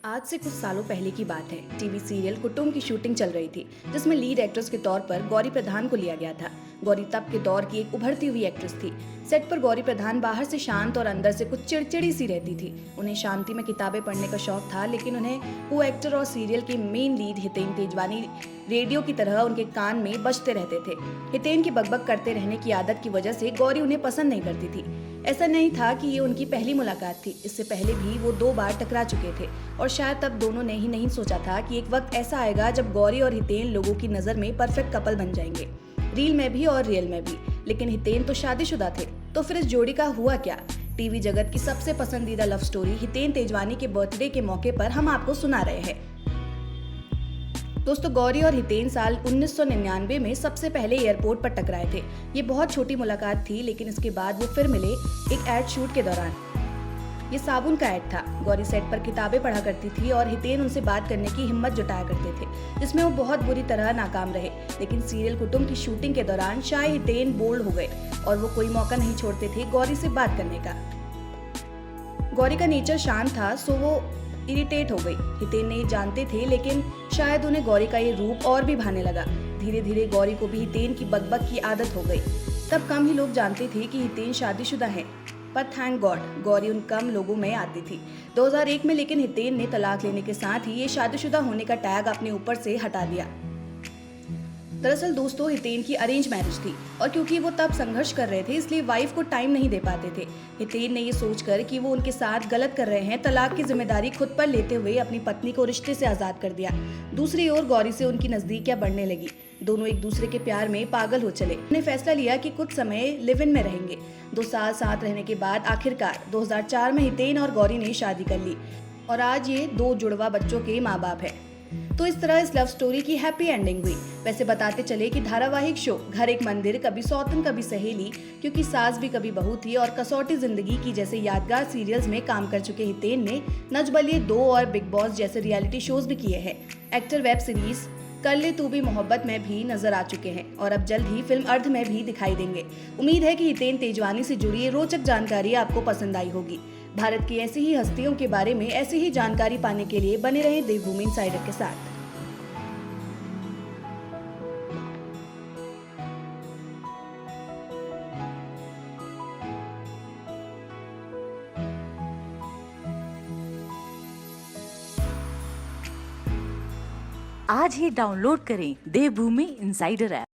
आज से कुछ सालों पहले की बात है। टीवी सीरियल कुटुंब की शूटिंग चल रही थी, जिसमें लीड एक्ट्रेस के तौर पर गौरी प्रधान को लिया गया था। गौरी तब के दौर की एक उभरती हुई एक्ट्रेस थी। सेट पर गौरी प्रधान बाहर से शांत और अंदर से कुछ चिड़चिड़ी सी रहती थी। उन्हें शांति में किताबें पढ़ने का शौक था, लेकिन उन्हें को एक्टर और सीरियल के main lead Hiten Tejwani radio की तरह उनके कान में बजते रहते थे। हितेन की बकबक करते रहने की आदत की वजह से गौरी उन्हें पसंद नहीं करती थी। ऐसा नहीं था कि ये उनकी पहली मुलाकात थी, इससे पहले भी वो 2 बार टकरा चुके थे और शायद तब दोनों ने ही नहीं सोचा था कि एक वक्त ऐसा आएगा जब गौरी और हितेन लोगों की नजर में परफेक्ट कपल बन जाएंगे, रील में भी और रियल में भी। लेकिन हितेन तो शादीशुदा थे, तो फिर इस जोड़ी का हुआ क्या? टीवी जगत की सबसे पसंदीदा लव स्टोरी हितेन तेजवानी के बर्थडे के मौके पर हम आपको सुना रहे हैं। दोस्तों, गौरी और हितेन साल 1999 में सबसे पहले एयरपोर्ट पर टकराए थे। ये बहुत छोटी मुलाकात थी, लेकिन इसके बाद वो फिर मिले एक एड शूट के दौरान। ये साबुन का एड था। गौरी सेट पर किताबें पढ़ा करती थी और हितेन उनसे बात करने की हिम्मत जुटाया करते थे, जिसमें वो बहुत बुरी तरह नाकाम रहे। लेकिन सीरियल कुटुंब की शूटिंग के दौरान शायद हितेन बोल्ड हो गए और वो कोई मौका नहीं छोड़ते थे गौरी से बात करने का। गौरी का नेचर शांत था, सो वो इरिटेट हो गई। हितेन नहीं जानते थे, लेकिन शायद उन्हें गौरी का ये रूप और भी भाने लगा। धीरे धीरे गौरी को भी हितेन की बकबक की आदत हो गई। तब कम ही लोग जानते थे कि हितेन शादीशुदा है, पर थैंक गॉड गौरी उन कम लोगों में आती थी। 2001 में लेकिन हितेन ने तलाक लेने के साथ ही ये शादीशुदा होने का टैग अपने ऊपर से हटा दिया। दरअसल दोस्तों, हितेन की अरेंज मैरिज थी और क्योंकि वो तब संघर्ष कर रहे थे, इसलिए वाइफ को टाइम नहीं दे पाते थे। हितेन ने ये सोचकर कि वो उनके साथ गलत कर रहे हैं, तलाक की जिम्मेदारी खुद पर लेते हुए अपनी पत्नी को रिश्ते से आजाद कर दिया। दूसरी ओर गौरी से उनकी नजदीकियां बढ़ने लगी। दोनों एक दूसरे के प्यार में पागल हो चले। उन्हें फैसला लिया कि कुछ समय लिव इन में रहेंगे। 2 साल साथ रहने के बाद आखिरकार 2004 में हितेन और गौरी ने शादी कर ली और आज ये 2 जुड़वा बच्चों के माँ बाप है। तो इस तरह इस लव स्टोरी की हैप्पी एंडिंग हुई। वैसे बताते चले कि धारावाहिक शो घर एक मंदिर, कभी सौतन कभी सहेली, क्योंकि सास भी कभी बहू थी, और कसौटी जिंदगी की जैसे यादगार सीरियल्स में काम कर चुके हितेन ने नच बलिए 2 और बिग बॉस जैसे रियलिटी शोज भी किए हैं। एक्टर वेब सीरीज कर ले तू भी मोहब्बत में भी नजर आ चुके हैं और अब जल्द ही फिल्म अर्ध में भी दिखाई देंगे। उम्मीद है कि हितेन तेजवानी से जुड़ी रोचक जानकारी आपको पसंद आई होगी। भारत की ऐसी ही हस्तियों के बारे में ऐसी ही जानकारी पाने के लिए बने रहे देवभूमि इनसाइडर के साथ। आज ही डाउनलोड करें देवभूमि इनसाइडर ऐप।